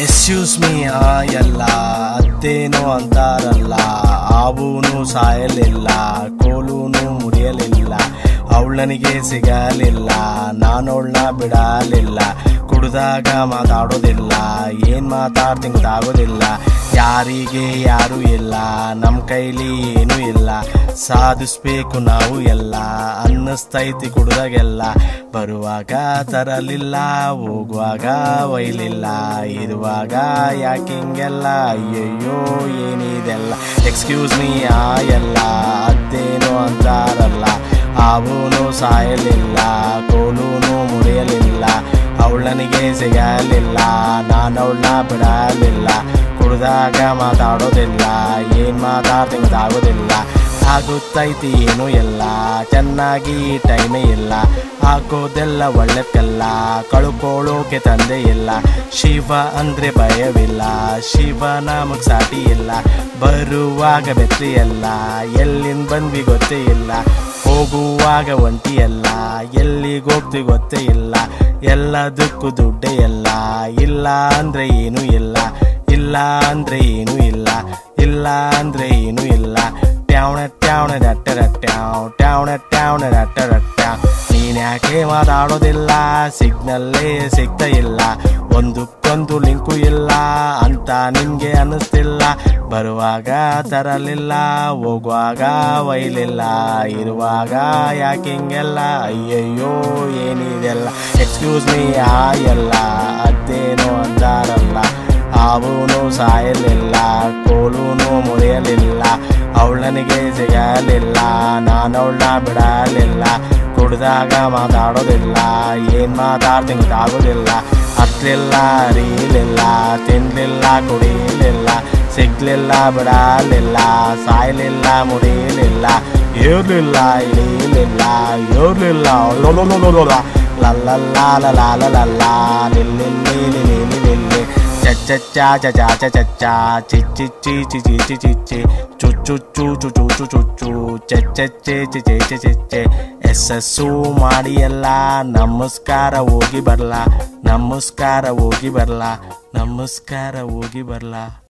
Excuse me ಎಲ್ಲ ಅತ್ತೇನೋ ಅಂತಾರಲ್ಲ, ಆವೂನು ಸಾಯಲಿಲ್ಲ, ಕೋಲೂನು ಮುರಿಯಲಿಲ್ಲ, ಅವಳನಿಗೆ ಸಿಗಲಿಲ್ಲ, ನಾನವಳನ್ನ ಬಿಡಲಿಲ್ಲ, ಕುಡ್ದಾಗ ಮಾತಾಡೋದಿಲ್ಲ, ಏನ್ ಮಾತಾಡ್ತೀನಿ ಗೊತ್ತಾಗೋದಿಲ್ಲ, ಯಾರಿಗೆ ಯಾರು ಇಲ್ಲ, ನಮ್ಮ ಕೈಲಿ ಏನೂ ಇಲ್ಲ, ಸಾಧಿಸ್ಬೇಕು ನಾವು ಎಲ್ಲ, ಅನ್ನಿಸ್ತೈತಿ ಕುಡ್ದಾಗೆಲ್ಲ, ಬರುವಾಗ ತರಲಿಲ್ಲ, ಹೋಗುವಾಗ ಒಯ್ಲಿಲ್ಲ, ಇರುವಾಗ ಯಾಕಿಂಗೆಲ್ಲ, ಅಯ್ಯಯ್ಯೋ ಏನಿದೆಲ್ಲ. ಎಕ್ಸ್ಕ್ಯೂಸ್ ಮೀ ಎಲ್ಲ ಅದೇನೋ ಅಂತಾರಲ್ಲ, ಆವೂನು ಸಾಯಲಿಲ್ಲ, ಕೋಲೂನು ಮುರಿಯಲಿಲ್ಲ, ಅವಳನಿಗೆ ಸಿಗಲಿಲ್ಲ, ನಾನವಳನ್ನ ಬಿಡಲಿಲ್ಲ, ಕುಡ್ದಾಗ ಮಾತಾಡೋದಿಲ್ಲ, ಏನ್ ಮಾತಾಡ್ತೀನಿ ಗೊತ್ತಾಗೋದಿಲ್ಲ, ಆಗುತ್ತೈತಿ ಏನೂ ಇಲ್ಲ, ಚೆನ್ನಾಗಿ ಟೈಮೇ ಇಲ್ಲ, ಹಾಕೋದೆಲ್ಲ ಒಳ್ಳೆದಲ್ಲ, ಕಳ್ಕೊಳ್ಳೋಕೆ ತಂದೆ ಇಲ್ಲ, ಶಿವ ಅಂದ್ರೆ ಭಯವಿಲ್ಲ, ಶಿವ ನಮಗ್ ಸಾಟಿ ಇಲ್ಲ, ಬರುವಾಗ ಬೆತ್ರಿಯಲ್ಲ, ಎಲ್ಲಿಂದ ಬಂದ್ವಿ ಗೊತ್ತೇ ಇಲ್ಲ, ಹೋಗುವಾಗ ಒಂಟಿಯಲ್ಲ, ಎಲ್ಲಿಗೋಗ್ತಿ ಗೊತ್ತೇ ಇಲ್ಲ, ಎಲ್ಲದಕ್ಕೂ ದುಡ್ಡೇ ಎಲ್ಲ, ಇಲ್ಲ ಅಂದ್ರೆ ಏನೂ ಇಲ್ಲ, ಇಲ್ಲ ಅಂದ್ರೆ ಏನೂ ಇಲ್ಲ, ಇಲ್ಲ ಅಂದ್ರೆ ಏನೂ ಇಲ್ಲ, ಟ್ಯಾವಣ ಟ್ಯಾವಣ ರಟ್ಟ ರಟ್ಟ್ಯಾವ್, ಟ್ಯಾವಣ ಟ್ಯಾವಣ ರಟ್ಟ ರಟ್ಟ್ಯಾವ್, ನೀನ್ ಯಾಕೆ ಮಾತಾಡೋದಿಲ್ಲ, ಸಿಗ್ನಲ್ಲೇ ಸಿಗ್ತಾ ಇಲ್ಲ, ಒಂದಕ್ಕೊಂದು ಲಿಂಕು ಇಲ್ಲ ಅಂತ ನಿಮ್ಗೆ ಅನ್ನಿಸ್ತಿಲ್ಲ, ಬರುವಾಗ ತರಲಿಲ್ಲ, ಹೋಗುವಾಗ ಒಯ್ಲಿಲ್ಲ, ಇರುವಾಗ ಯಾಕಿಂಗೆಲ್ಲ, ಅಯ್ಯಯ್ಯೋ ಏನಿದೆಲ್ಲ. ಎಕ್ಸ್ಕ್ಯೂಸ್ ಮೀ ಎಲ್ಲ ಅದೇನೋ ಅಂತಾರಲ್ಲ, ಆವೂನು ಸಾಯಲಿಲ್ಲ, ಕೋಲೂನು ಮುರಿಯಲಿಲ್ಲ, ಅವಳನಿಗೆ ಸಿಗಲಿಲ್ಲ, ನಾನವಳನ್ನ ಬಿಡಲಿಲ್ಲ, ಕುಡ್ದಾಗ ಮಾತಾಡೋದಿಲ್ಲ, ಏನ್ ಮಾತಾಡ್ತೀನಿ ಗೊತ್ತಾಗೋದಿಲ್ಲ, ಹತ್ಲಿಲ್ಲ ಅರಿಲಿಲ್ಲ, ತಿನ್ಲಿಲ್ಲ ಕುಡಿಲಿಲ್ಲ, ಸಿಗ್ಲಿಲ್ಲ ಬಿಡಲಿಲ್ಲ, ಸಾಯ್ಲಿಲ್ಲ ಮುರಿಲಿಲ್ಲ, ಇರ್ಲಿಲ್ಲ ಇಳಿಲಿಲ್ಲ, ಇರ್ಲಿಲ್ಲ ಲಲ್ಲ ನಿಲ್ಲಿ ಚಚ್ಚಾ ಚಚಾ ಚಚ್ಚಾ ಚಿಚ್ಚಿ ಚಿಚ್ಚಿ ಚಿಚ್ಚಿ ಚಿಚ್ಚಿ ಚುಚ್ಚು ಚೂಚು ಚೂಚು ಚುಚ್ಚು ಚಚ್ಚೆ ಚಿಚೆ ಚಿಚ್ಚೆ ಎಸ್ಸು ಮಾಡಿ ಎಲ್ಲ, ನಮಸ್ಕಾರ ಹೋಗಿ ಬರ್ಲಾ, ನಮಸ್ಕಾರ ಹೋಗಿ ಬರ್ಲಾ, ನಮಸ್ಕಾರ ಹೋಗಿ ಬರ್ಲಾ.